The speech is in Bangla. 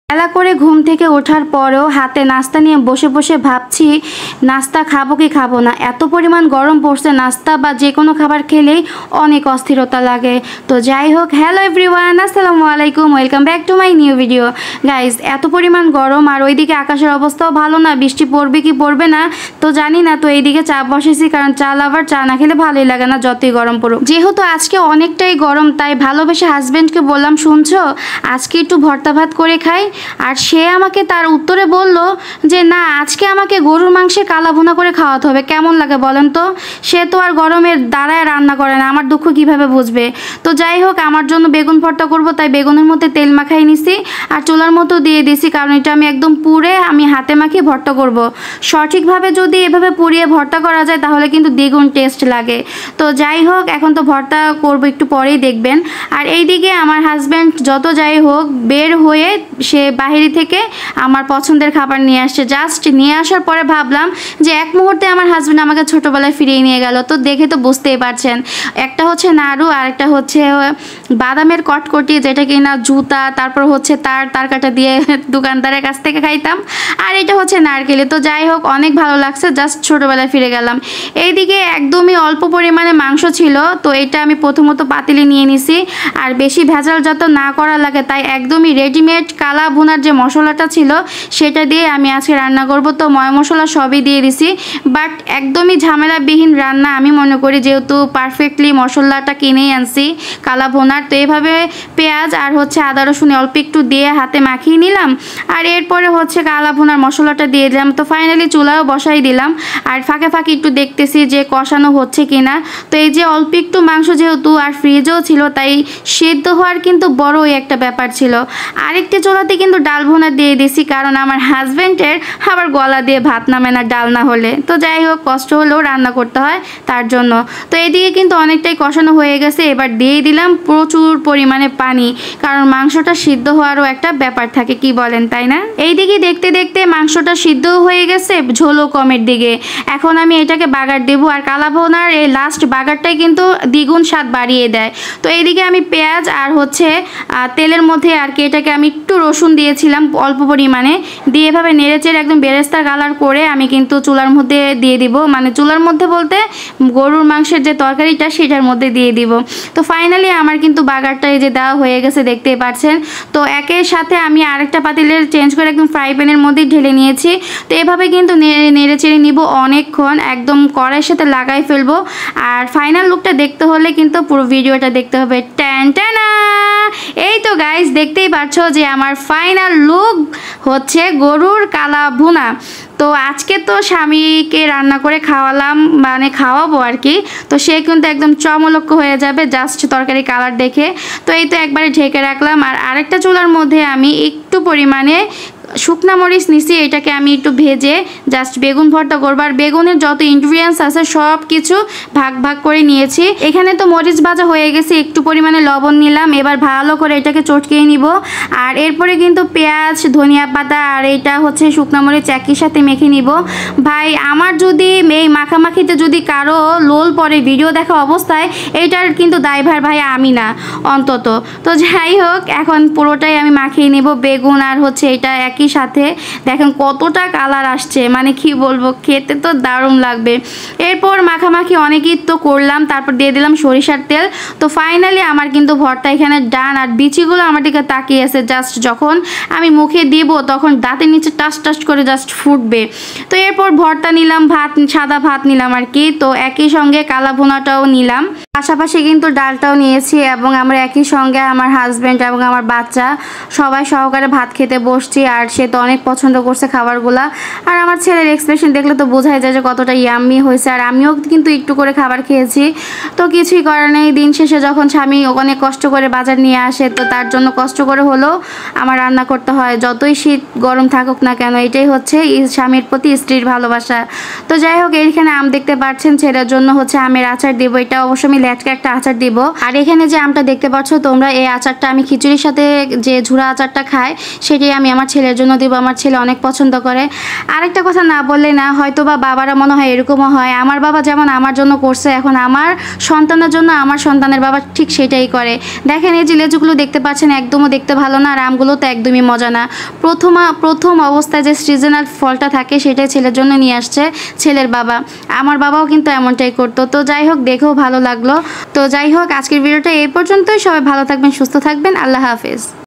বেলা করে ঘুম থেকে ওঠার পরেও হাতে নাস্তা নিয়ে বসে বসে ভাবছি নাস্তা খাবো কি খাবো না। এত পরিমাণ গরম পড়ছে, নাস্তা বা যে কোনো খাবার খেলেই অনেক অস্থিরতা লাগে। তো যাই হোক, হ্যালো এভরিওয়ান, আসসালামু আলাইকুম, welcome back to my new video. Guys, এত পরিমাণ গরম আর ওইদিকে আকাশের অবস্থাও ভালো না, বৃষ্টি পড়বে কি পড়বে না তো জানি না। তো এইদিকে চা বসেছি, কারণ চা লাভার, চা না খেলে ভালোই লাগে না যতই গরম পড়ুক। যেহেতু আজকে অনেকটাই গরম, তাই ভালোবেসে হাজব্যান্ডকে বললাম, শুনছো আজকে একটু ভর্তা ভাত করে খাই। আর সে আমাকে তার উত্তরে বলল যে না, আজকে আমাকে গরুর মাংসে কালা ভুনা করে খাওয়াতে হবে। কেমন লাগে বলেন তো? সে তো আর গরমের দ্বারায় রান্না করে না, আমার দুঃখ কিভাবে বুঝবে। তো যাই হোক, আমার জন্য বেগুন ভর্তা করব, তাই বেগুনের মধ্যে তেল মাখাই নিছি আর চুলার মতো দিয়ে দিছি, কারণ এটা আমি একদম পুড়ে আমি হাতে মাখিয়ে ভর্তা করব। সঠিকভাবে যদি এভাবে পুড়িয়ে ভর্তা করা যায় তাহলে কিন্তু দ্বিগুণ টেস্ট লাগে। তো যাই হোক, এখন তো ভর্তা করব, একটু পরেই দেখবেন। আর এইদিকে আমার হাজব্যান্ড যত যাই হোক বের হয়ে সে বাহিরে থেকে আমার পছন্দের খাবার নিয়ে আসছে। জাস্ট নিয়ে আসার পরে ভাবলাম যে এক মুহূর্তে আমার হাজব্যান্ড আমাকে ছোটোবেলায় ফিরিয়ে নিয়ে গেল। তো দেখে তো বুঝতেই পারছেন, একটা হচ্ছে নাড়ু আর একটা হচ্ছে বাদামের কটকটি, যেটা কিনা জুতা, তারপর হচ্ছে তার কাটা দিয়ে দোকানদারের কাছ থেকে খাইতাম, আর এটা হচ্ছে নারকেলে। তো যাই হোক, অনেক ভালো লাগছে, জাস্ট ছোটোবেলায় ফিরে গেলাম। এইদিকে একদমই অল্প পরিমাণে মাংস ছিল, তো এটা আমি প্রথমত পাতিলে নিয়ে নিছি। আর বেশি ভেজাল যত না করা লাগে, তাই একদমই রেডিমেড কালা ভুনার যে মশলাটা ছিল সেটা দিয়ে আমি আজকে রান্না করব। তো ময় মশলা সবই দিয়ে দিছি, বাট একদমই ঝামেলাবিহীন রান্না আমি মনে করি, যেহেতু পারফেক্টলি মশলাটা কিনেই আনছি কালা ভুনার। তো এইভাবে পেঁয়াজ আর হচ্ছে আদা রসুন অল্প একটু দিয়ে হাতে মাখিয়ে নিলাম, আর এরপরে হচ্ছে কালা ভুনার মশলাটা দিয়ে দিলাম। তো ফাইনালি চুলাও বসাই দিলাম, আর ফাঁকে ফাঁকে একটু দেখতেছি যে কষানো হচ্ছে কিনা। তো এই যে অল্প একটু মাংস যেহেতু আর ফ্রিজেও ছিল, তাই সেদ্ধ হওয়ার কিন্তু বড়ই একটা ব্যাপার ছিল। আরেকটি চুলাতে কিন্তু ডাল ভুনা দিয়ে দিছি, কারণ আমার হাজব্যান্ডের আবার গলা দিয়ে ভাত নামে না ডাল না হলে। তো যাই হোক, কষ্ট হলেও রান্না করতে হয় তার জন্য। তো এদিকে কিন্তু অনেকটাই কষানো হয়ে গেছে, এবার দিয়ে দিলাম প্রচুর পরিমাণে পানি, কারণ মাংসটা সিদ্ধ হওয়ারও একটা ব্যাপার থাকে, কি বলেন তাই না? এইদিকে দেখতে দেখতে মাংসটা সিদ্ধও হয়ে গেছে, ঝোলও কমের দিকে। এখন আমি এটাকে বাগার দেবো, আর কালা ভুনার এই লাস্ট বাগারটাই কিন্তু দ্বিগুণ স্বাদ বাড়িয়ে দেয়। তো এইদিকে আমি পেঁয়াজ আর হচ্ছে তেলের মধ্যে আর কি এটাকে আমি একটু রসুন দিয়েছিলাম অল্প পরিমাণে, দিয়ে এভাবে নেড়েচেড়ে একদম বেরেস্তা কালার করে আমি কিন্তু চুলার মধ্যে দিয়ে দিব, মানে চুলার মধ্যে বলতে গরুর মাংসের যে তরকারিটা সেটার মধ্যে দিয়ে দিব। তো ফাইনালি আমার কিন্তু বাগারটা এই যে দেওয়া হয়ে গেছে, দেখতেই পাচ্ছেন। তো একের সাথে আমি আরেকটা পাতিলের চেঞ্জ করে একদম ফ্রাই প্যানের মধ্যেই ঢেলে নিয়েছি। তো এভাবে কিন্তু নেড়েচেড়ে নিব অনেকক্ষণ, একদম কড়াইয়ের সাথে লাগাই ফেলবো। আর ফাইনাল লুকটা দেখতে হলে কিন্তু পুরো ভিডিওটা দেখতে হবে। ট্যান ট্যানা, এই তো গাইস, দেখতেই পাচ্ছ যে আমার ফাইনাল লুক হচ্ছে গরুর কালা ভুনা। তো আজকে তো স্বামীকে রান্না করে খাওয়ালাম, মানে খাওয়াবো আর কি। তো সে কিন্তু একদম চমলক্ষ হয়ে যাবে জাস্ট তরকারি কালার দেখে। তো এই তো একবারে ঢেকে রাখলাম, আর আরেকটা চুলার মধ্যে আমি একটু পরিমাণে শুকনা মরিচ নিছি, এটাকে আমি একটু ভেজে জাস্ট বেগুন ভর্তা করবো। আর বেগুনের যত ইনগ্রিডিয়েন্টস আছে সব কিছু ভাগ ভাগ করে নিয়েছি। এখানে তো মরিচ ভাজা হয়ে গেছে, একটু পরিমাণে লবণ নিলাম, এবার ভালো করে এটাকে চটকিয়ে নিব। আর এরপরে কিন্তু পেঁয়াজ, ধনিয়া পাতা আর এটা হচ্ছে শুকনা মরিচ একই সাথে মেখে নিব। ভাই, আমার যদি এই মাখামাখিতে যদি কারো লোল পরে ভিডিও দেখা অবস্থায়, এইটার কিন্তু দায়ভার ভাই আমি না অন্তত। তো যাই হোক, এখন পুরোটাই আমি মাখিয়ে নিব, বেগুন আর হচ্ছে এটা একই সাথে। দেখেন কতটা কালার আসছে, মানে কি বলবো, খেতে তো দারুণ লাগবে। এরপর মাখামাখি অনেকই তো করলাম, তারপর দিয়ে দিলাম সরিষার তেল। তো ফাইনালি আমার কিন্তু ভর্তা এখানে ডান। আর বিচিগুলো আমার দিকে তাকিয়ে আছে, জাস্ট যখন আমি মুখে দিব তখন দাঁতের নিচে টাস টাস করে জাস্ট ফুটবে। তো এরপর ভর্তা নিলাম, ভাত, সাদা ভাত নিলাম আর কি। তো একই সঙ্গে কালা ভুনাটাও নিলাম, পাশাপাশি কিন্তু ডালটাও নিয়েছি, এবং আমরা একই সঙ্গে আমার হাজব্যান্ড এবং আমার বাচ্চা সবাই সহকারে ভাত খেতে বসছি। আর সে তো অনেক পছন্দ করছে খাবারগুলা, আর আমার ছেলের এক্সপ্রেশন দেখলে তো বোঝাই যায় যে কতটা ইয়াম্মি হয়েছে। আর আমিও কিন্তু একটু করে খাবার খেয়েছি। তো কিছুই করার নেই, দিন শেষে যখন স্বামী অনেক কষ্ট করে বাজার নিয়ে আসে, তো তার জন্য কষ্ট করে হলেও আমার রান্না করতে হয়, যতই শীত গরম থাকুক না কেন। এটাই হচ্ছে স্বামীর প্রতি স্ত্রীর ভালোবাসা। তো যাই হোক, এইখানে আম দেখতে পাচ্ছেন, ছেলের জন্য হচ্ছে আমের আচার দিব, এটা অবশ্য আমি লেটকা একটা আচার দিব। আর এখানে যে আমটা দেখতে পাচ্ছ তোমরা, এই আচারটা আমি খিচুড়ির সাথে যে ঝুরা আচারটা খাই সেটাই আমি আমার ছেলের জন্য দিব, আমার ছেলে অনেক পছন্দ করে। আরেকটা কথা না বললে না, হয়তো বা বাবারা মনে হয় এরকমও হয়, আমার বাবা যেমন আমার জন্য করছে, এখন আমার সন্তানের জন্য আমার সন্তানের বাবা ঠিক সেটাই করে। দেখেন এই যে লেজুগুলো দেখতে পাচ্ছেন, একদমও দেখতে ভালো না, আর আমগুলো তো একদমই মজা না। প্রথম অবস্থায় যে সিজনাল ফলটা থাকে সেটাই ছেলের জন্য নিয়ে আসছে ছেলের বাবা। আমার বাবাও কিন্তু এমনটাই করতো। তো যাই হোক, দেখেও ভালো লাগলো। তো যাই হোক, আজকের ভিডিওটা এই পর্যন্তই। সবাই ভালো থাকবেন, সুস্থ থাকবেন, আল্লাহ হাফেজ।